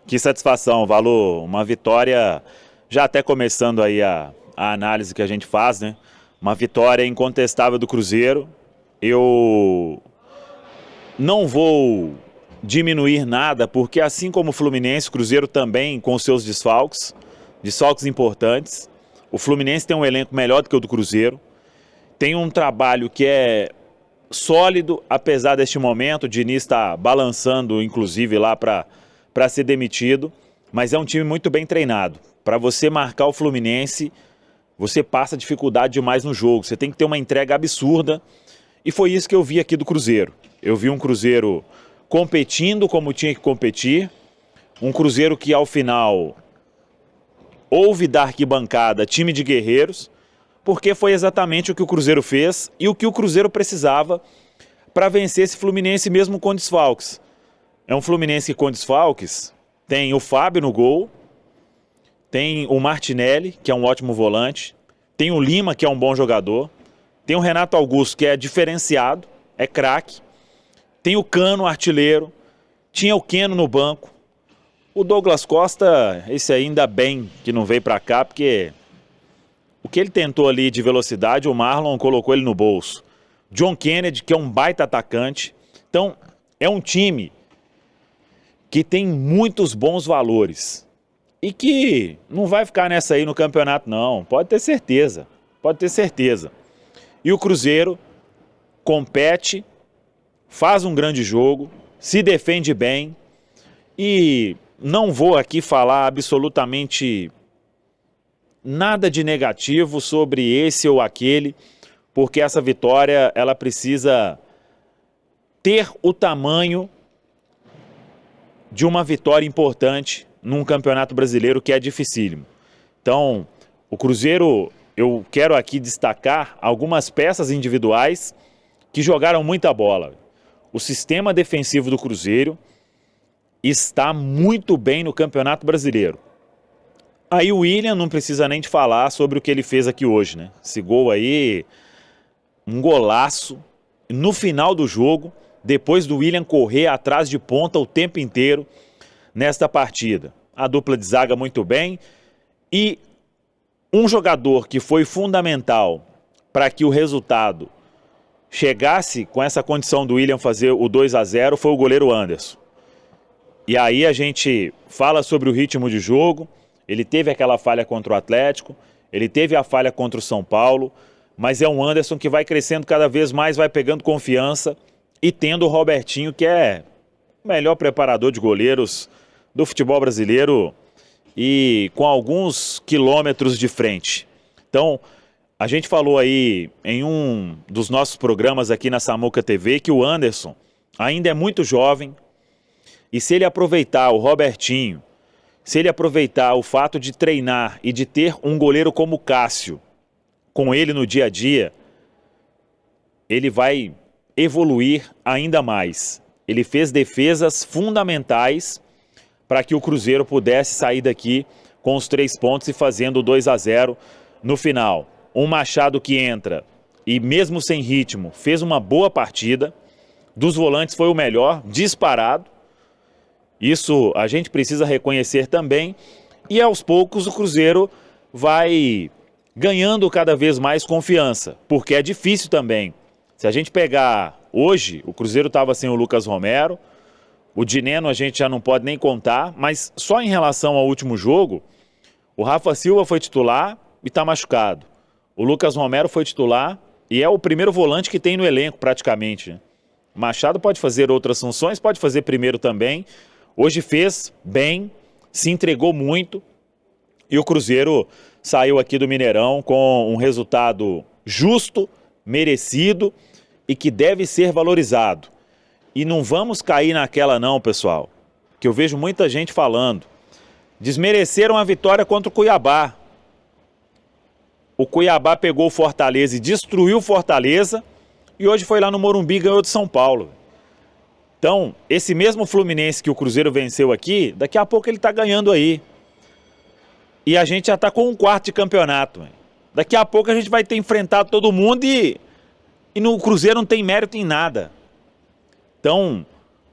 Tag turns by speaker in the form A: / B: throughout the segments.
A: Que satisfação, Valor. Uma vitória, já até começando aí a análise que a gente faz, né? Uma vitória incontestável do Cruzeiro. Eu não vou diminuir nada, porque assim como o Fluminense, o Cruzeiro também com seus desfalques importantes. O Fluminense tem um elenco melhor do que o do Cruzeiro. Tem um trabalho que é sólido, apesar deste momento. O Diniz está balançando, inclusive, lá para ser demitido. Mas é um time muito bem treinado. Para você marcar o Fluminense, você passa dificuldade demais no jogo. Você tem que ter uma entrega absurda. E foi isso que eu vi aqui do Cruzeiro. Eu vi um Cruzeiro competindo como tinha que competir. Um Cruzeiro que, ao final, houve da arquibancada time de guerreiros, porque foi exatamente o que o Cruzeiro fez e o que o Cruzeiro precisava para vencer esse Fluminense mesmo com desfalques. É um Fluminense que com desfalques tem o Fábio no gol, tem o Martinelli, que é um ótimo volante, tem o Lima, que é um bom jogador, tem o Renato Augusto, que é diferenciado, é craque, tem o Cano, artilheiro, tinha o Keno no banco. O Douglas Costa, esse aí ainda bem que não veio para cá, porque o que ele tentou ali de velocidade, o Marlon colocou ele no bolso. John Kennedy, que é um baita atacante. Então, é um time que tem muitos bons valores e que não vai ficar nessa aí no campeonato, não. Pode ter certeza, pode ter certeza. E o Cruzeiro compete, faz um grande jogo, se defende bem e não vou aqui falar absolutamente nada de negativo sobre esse ou aquele, porque essa vitória ela precisa ter o tamanho de uma vitória importante num campeonato brasileiro que é dificílimo. Então, o Cruzeiro, eu quero aqui destacar algumas peças individuais que jogaram muita bola. O sistema defensivo do Cruzeiro está muito bem no Campeonato Brasileiro. Aí o William não precisa nem de falar sobre o que ele fez aqui hoje, né? Esse gol aí, um golaço. No final do jogo, depois do William correr atrás de ponta o tempo inteiro nesta partida. A dupla de zaga muito bem. E um jogador que foi fundamental para que o resultado chegasse com essa condição do William fazer o 2-0 foi o goleiro Anderson. E aí a gente fala sobre o ritmo de jogo. Ele teve aquela falha contra o Atlético, ele teve a falha contra o São Paulo, mas é um Anderson que vai crescendo cada vez mais, vai pegando confiança e tendo o Robertinho, que é o melhor preparador de goleiros do futebol brasileiro e com alguns quilômetros de frente. Então, a gente falou aí em um dos nossos programas aqui na Samuca TV que o Anderson ainda é muito jovem e se ele aproveitar o Robertinho, se ele aproveitar o fato de treinar e de ter um goleiro como o Cássio com ele no dia a dia, ele vai evoluir ainda mais. Ele fez defesas fundamentais para que o Cruzeiro pudesse sair daqui com os 3 pontos e fazendo o 2-0 no final. Um Machado que entra e mesmo sem ritmo fez uma boa partida. Dos volantes foi o melhor, disparado. Isso a gente precisa reconhecer também. E aos poucos o Cruzeiro vai ganhando cada vez mais confiança, porque é difícil também. Se a gente pegar hoje, o Cruzeiro estava sem o Lucas Romero, o Dineno a gente já não pode nem contar, mas só em relação ao último jogo, o Rafa Silva foi titular e está machucado. O Lucas Romero foi titular e é o primeiro volante que tem no elenco praticamente, né? Machado pode fazer outras funções, pode fazer primeiro também. Hoje fez bem, se entregou muito e o Cruzeiro saiu aqui do Mineirão com um resultado justo, merecido e que deve ser valorizado. E não vamos cair naquela não, pessoal, que eu vejo muita gente falando. Desmereceram a vitória contra o Cuiabá. O Cuiabá pegou o Fortaleza e destruiu o Fortaleza e hoje foi lá no Morumbi e ganhou de São Paulo. Então, esse mesmo Fluminense que o Cruzeiro venceu aqui, daqui a pouco ele está ganhando aí. E a gente já está com um quarto de campeonato. Daqui a pouco a gente vai ter enfrentado todo mundo e no Cruzeiro não tem mérito em nada. Então,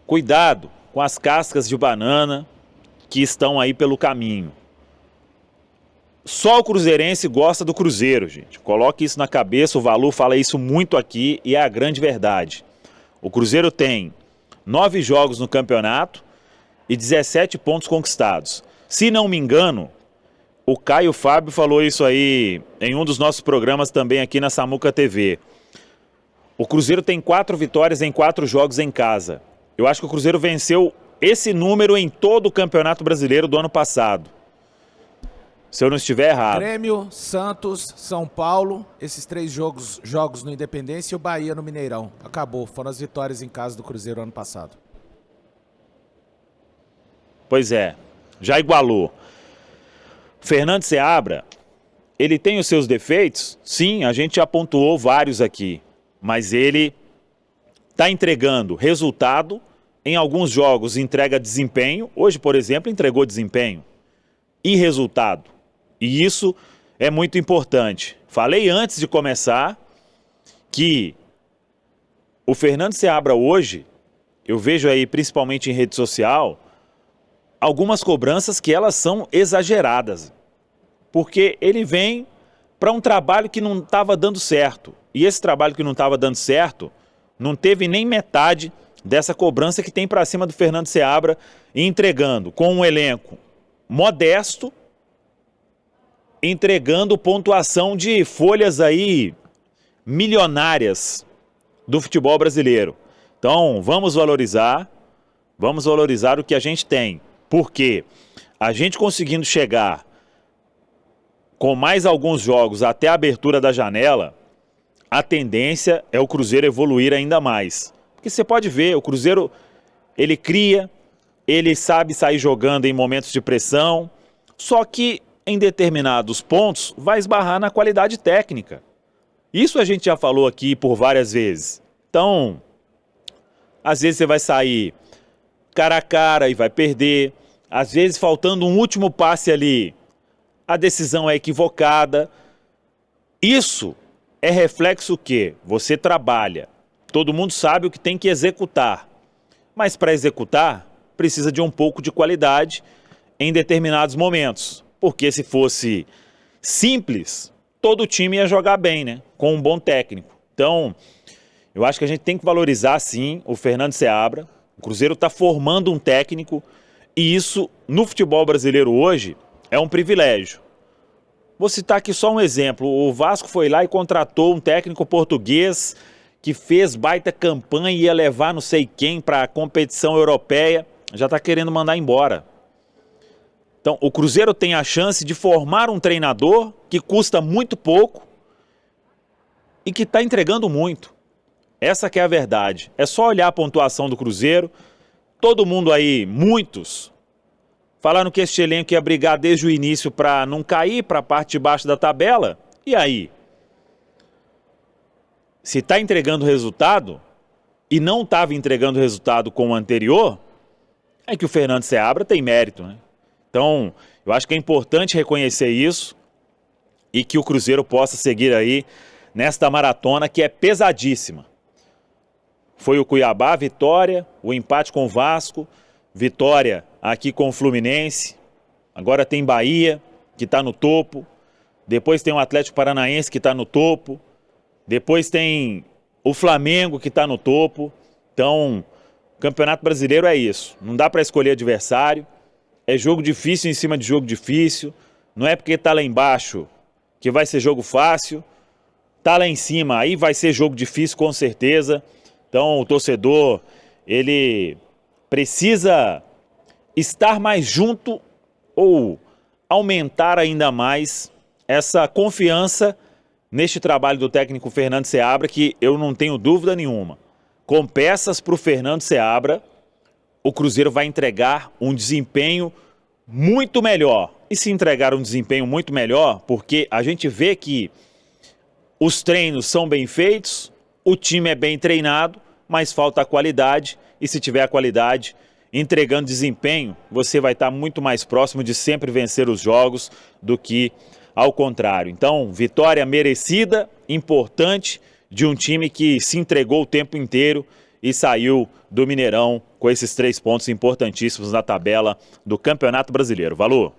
A: cuidado com as cascas de banana. que estão aí pelo caminho. Só o cruzeirense gosta do Cruzeiro, gente. Coloque isso na cabeça, o Valu fala isso muito aqui e é a grande verdade. O Cruzeiro tem 9 jogos no campeonato e 17 pontos conquistados. Se não me engano, o Caio Fábio falou isso aí em um dos nossos programas também aqui na Samuca TV. O Cruzeiro tem 4 vitórias em 4 jogos em casa. Eu acho que o Cruzeiro venceu esse número em todo o Campeonato Brasileiro do ano passado. Se eu não estiver errado.
B: Grêmio, Santos, São Paulo, esses 3 jogos no Independência e o Bahia no Mineirão. Acabou, foram as vitórias em casa do Cruzeiro ano passado.
A: Pois é, já igualou. Fernando Seabra, ele tem os seus defeitos? Sim, a gente já pontuou vários aqui. Mas ele está entregando resultado. Em alguns jogos entrega desempenho. Hoje, por exemplo, entregou desempenho e resultado. E isso é muito importante. Falei antes de começar que o Fernando Seabra hoje, eu vejo aí principalmente em rede social, algumas cobranças que elas são exageradas. Porque ele vem para um trabalho que não estava dando certo. E esse trabalho que não estava dando certo, não teve nem metade dessa cobrança que tem para cima do Fernando Seabra, entregando com um elenco modesto, entregando pontuação de folhas aí milionárias do futebol brasileiro. Então, vamos valorizar o que a gente tem. Porque a gente conseguindo chegar com mais alguns jogos até a abertura da janela, a tendência é o Cruzeiro evoluir ainda mais. Porque você pode ver, o Cruzeiro, ele cria, ele sabe sair jogando em momentos de pressão, só que em determinados pontos vai esbarrar na qualidade técnica. Isso a gente já falou aqui por várias vezes. Então, às vezes você vai sair cara a cara e vai perder. Às vezes, faltando um último passe ali, a decisão é equivocada. Isso é reflexo que você trabalha. Todo mundo sabe o que tem que executar. Mas para executar, precisa de um pouco de qualidade em determinados momentos. Porque se fosse simples, todo time ia jogar bem, né? Com um bom técnico. Então, eu acho que a gente tem que valorizar, sim, o Fernando Seabra. O Cruzeiro está formando um técnico e isso, no futebol brasileiro hoje, é um privilégio. Vou citar aqui só um exemplo. O Vasco foi lá e contratou um técnico português que fez baita campanha e ia levar não sei quem para a competição europeia. Já está querendo mandar embora. Então, o Cruzeiro tem a chance de formar um treinador que custa muito pouco e que está entregando muito. Essa que é a verdade. É só olhar a pontuação do Cruzeiro. Todo mundo aí, muitos, falaram que este elenco ia brigar desde o início para não cair para a parte de baixo da tabela. E aí? Se está entregando resultado e não estava entregando resultado com o anterior, é que o Fernando Seabra tem mérito, né? Então, eu acho que é importante reconhecer isso e que o Cruzeiro possa seguir aí nesta maratona que é pesadíssima. Foi o Cuiabá, vitória, o empate com o Vasco, vitória aqui com o Fluminense, agora tem Bahia, que está no topo, depois tem o Atlético Paranaense, que está no topo, depois tem o Flamengo, que está no topo. Então, o Campeonato Brasileiro é isso, não dá para escolher adversário, é jogo difícil em cima de jogo difícil, não é porque está lá embaixo que vai ser jogo fácil, está lá em cima, aí vai ser jogo difícil com certeza. Então o torcedor, ele precisa estar mais junto ou aumentar ainda mais essa confiança neste trabalho do técnico Fernando Seabra, que eu não tenho dúvida nenhuma. Com peças para o Fernando Seabra, o Cruzeiro vai entregar um desempenho muito melhor. E se entregar um desempenho muito melhor, porque a gente vê que os treinos são bem feitos, o time é bem treinado, mas falta a qualidade. E se tiver a qualidade, entregando desempenho, você vai estar muito mais próximo de sempre vencer os jogos do que ao contrário. Então, vitória merecida, importante, de um time que se entregou o tempo inteiro e saiu do Mineirão com com esses 3 pontos importantíssimos na tabela do Campeonato Brasileiro. Valor!